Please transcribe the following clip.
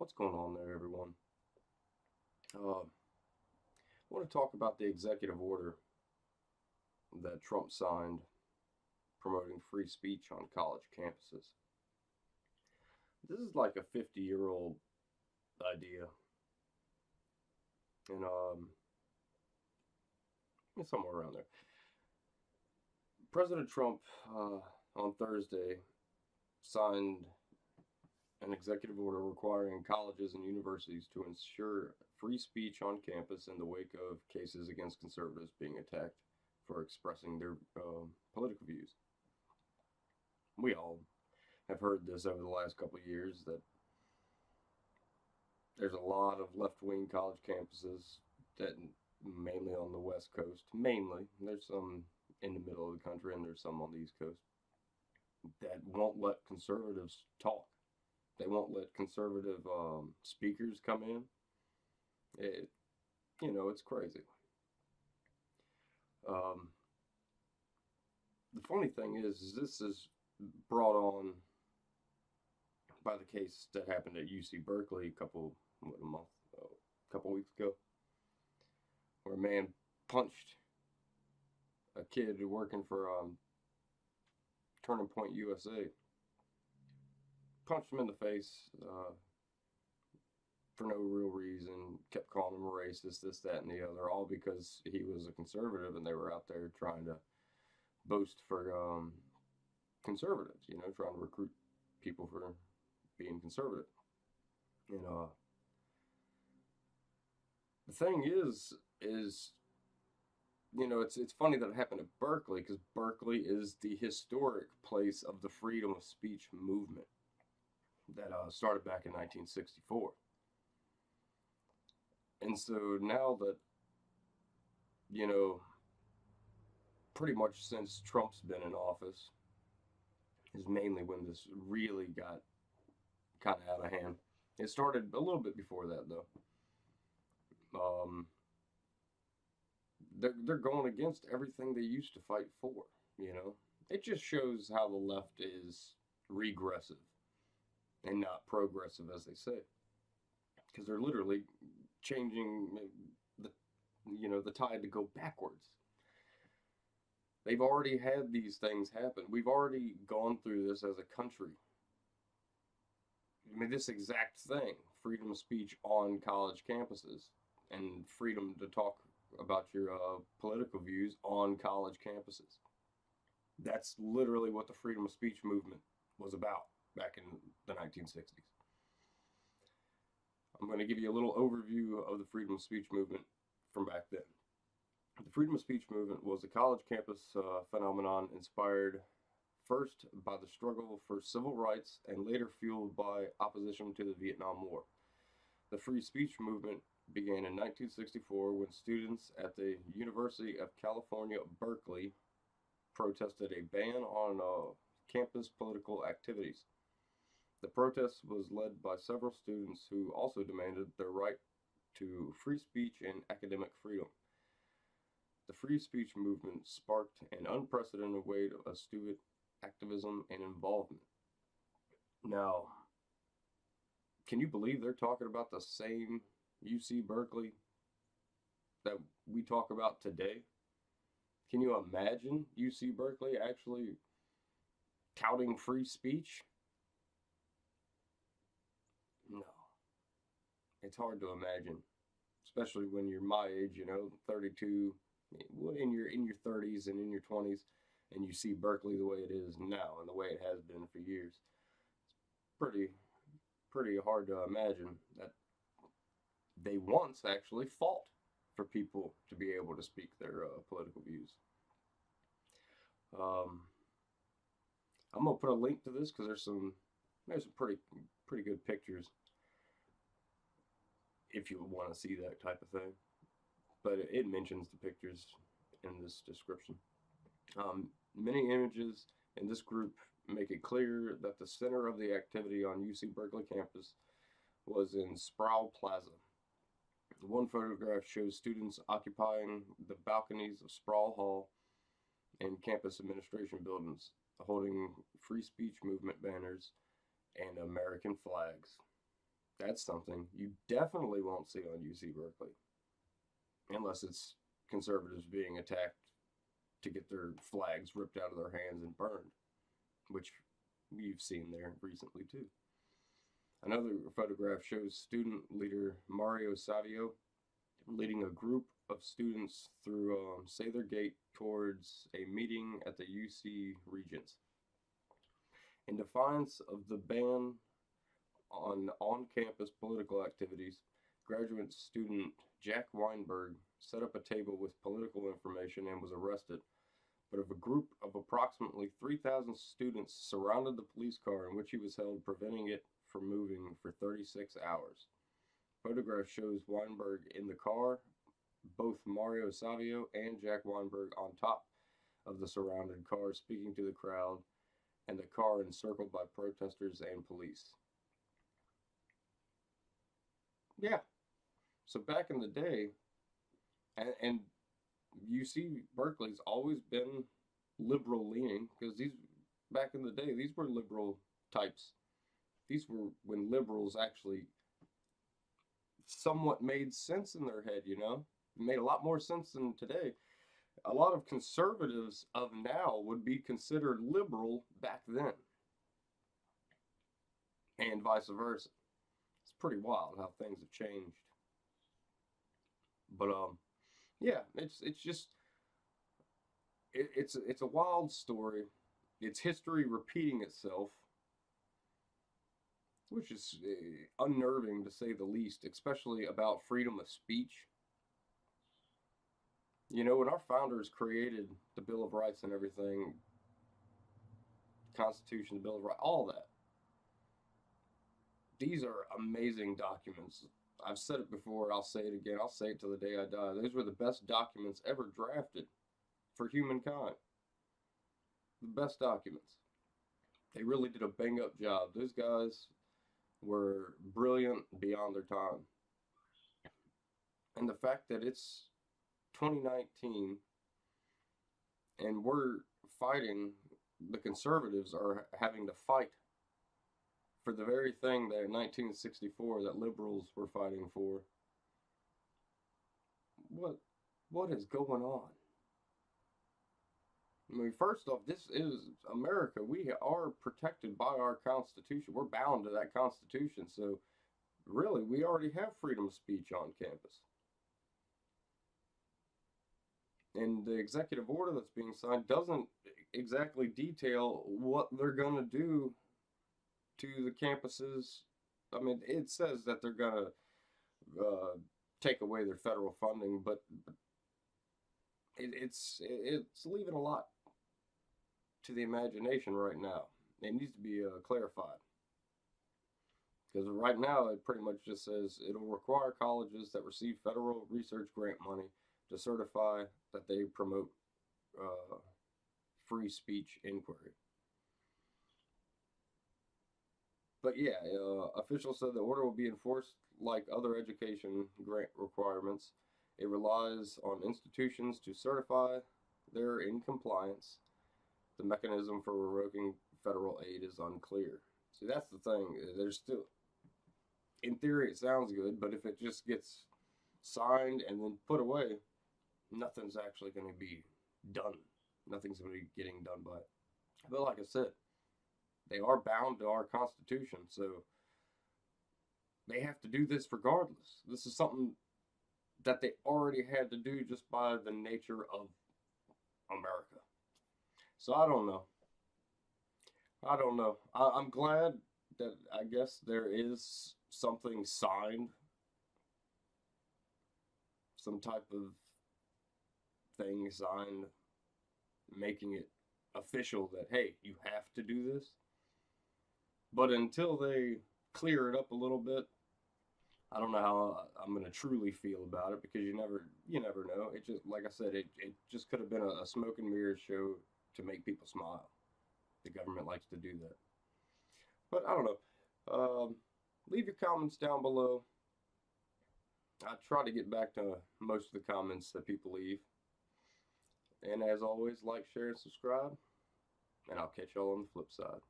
What's going on there, everyone? I want to talk about the executive order that Trump signed promoting free speech on college campuses. This is like a 50-year-old idea, and somewhere around there. President Trump on Thursday signed an executive order requiring colleges and universities to ensure free speech on campus in the wake of cases against conservatives being attacked for expressing their political views. We all have heard this over the last couple of years that there's a lot of left-wing college campuses that mainly on the West Coast, mainly there's some in the middle of the country and there's some on the East Coast that won't let conservatives talk. They won't let conservative speakers come in. It, it's crazy. Um, the funny thing is this is brought on by the case that happened at UC Berkeley a couple weeks ago, where a man punched a kid working for Turning Point USA. Punched him in the face for no real reason. Kept calling him a racist, this, that, and the other, all because he was a conservative and they were out there trying to boast for conservatives. Trying to recruit people for being conservative. And the thing is it's funny that it happened at Berkeley because Berkeley is the historic place of the freedom of speech movement that started back in 1964. And so now that, you know, pretty much since Trump's been in office, is mainly when this really got kind of out of hand. It started a little bit before that, though. Um, they're going against everything they used to fight for. It just shows how the left is regressive and not progressive, as they say, because they're literally changing the the tide to go backwards. They've already had these things happen. We've already gone through this as a country. I mean, this exact thing, freedom of speech on college campuses and freedom to talk about your political views on college campuses. That's literally what the freedom of speech movement was about back in the 1960s. I'm going to give you a little overview of the freedom of speech movement from back then. The freedom of speech movement was a college campus phenomenon inspired first by the struggle for civil rights and later fueled by opposition to the Vietnam War. The free speech movement began in 1964 when students at the University of California, Berkeley protested a ban on campus political activities. The protest was led by several students who also demanded their right to free speech and academic freedom. The free speech movement sparked an unprecedented wave of student activism and involvement. Now, can you believe they're talking about the same UC Berkeley that we talk about today? Can you imagine UC Berkeley actually touting free speech? No. It's hard to imagine, especially when you're my age, 32, in your 30s and in your 20s, and you see Berkeley the way it is now and the way it has been for years. It's pretty hard to imagine that they once actually fought for people to be able to speak their political views. Um, I'm gonna put a link to this because there's some pretty good pictures if you want to see that type of thing. But it mentions the pictures in this description. Many images in this group make it clear that the center of the activity on UC Berkeley campus was in Sproul Plaza. One photograph shows students occupying the balconies of Sproul Hall and campus administration buildings, holding free speech movement banners and American flags. That's something you definitely won't see on UC Berkeley, unless it's conservatives being attacked to get their flags ripped out of their hands and burned, which you've seen there recently too. Another photograph shows student leader Mario Savio leading a group of students through Sather Gate towards a meeting at the UC Regents. In defiance of the ban on-campus political activities, graduate student Jack Weinberg set up a table with political information and was arrested. But if a group of approximately 3,000 students surrounded the police car in which he was held, preventing it from moving for 36 hours. Photograph shows Weinberg in the car, both Mario Savio and Jack Weinberg on top of the surrounded car, speaking to the crowd, and the car encircled by protesters and police. Yeah. So back in the day, and UC Berkeley's always been liberal leaning, because back in the day, these were liberal types. These were when liberals actually somewhat made sense in their head, you know? It made a lot more sense than today. A lot of conservatives of now would be considered liberal back then, and vice versa. It's pretty wild how things have changed. But yeah, it's just it's a wild story. It's history repeating itself, which is unnerving to say the least, especially about freedom of speech. You know, when our founders created the Bill of Rights and everything, Constitution, the Bill of Rights, all that, these are amazing documents. I've said it before, I'll say it again, I'll say it till the day I die. Those were the best documents ever drafted for humankind. The best documents. They really did a bang up job. Those guys were brilliant beyond their time. And the fact that it's 2019 and we're fighting, the conservatives are having to fight for the very thing that in 1964 that liberals were fighting for. What is going on? I mean, first off, this is America. We are protected by our Constitution. We're bound to that Constitution. So, really, we already have freedom of speech on campus. And the executive order that's being signed doesn't exactly detail what they're going to do to the campuses. I mean, it says that they're going to take away their federal funding, but it's leaving a lot to the imagination right now. It needs to be clarified. Because right now, it pretty much just says it'll require colleges that receive federal research grant money to certify that they promote free speech inquiry. But yeah, officials said the order will be enforced like other education grant requirements. It relies on institutions to certify they're in compliance. The mechanism for revoking federal aid is unclear. See, that's the thing. There's still, in theory, it sounds good, but if it just gets signed and then put away, nothing's actually going to be done. Nothing's going to be getting done by it. But like I said, they are bound to our Constitution, so they have to do this regardless. This is something that they already had to do just by the nature of America. So I don't know. I don't know. I'm glad that I guess there is something signed, some type of thing signed, making it official that, hey, you have to do this. But until they clear it up a little bit, I don't know how I'm going to truly feel about it, because you never know. It just, like I said, it just could have been a smoke and mirrors show to make people smile. The government likes to do that. But I don't know. Leave your comments down below. I try to get back to most of the comments that people leave. And as always, like, share, and subscribe. And I'll catch y'all on the flip side.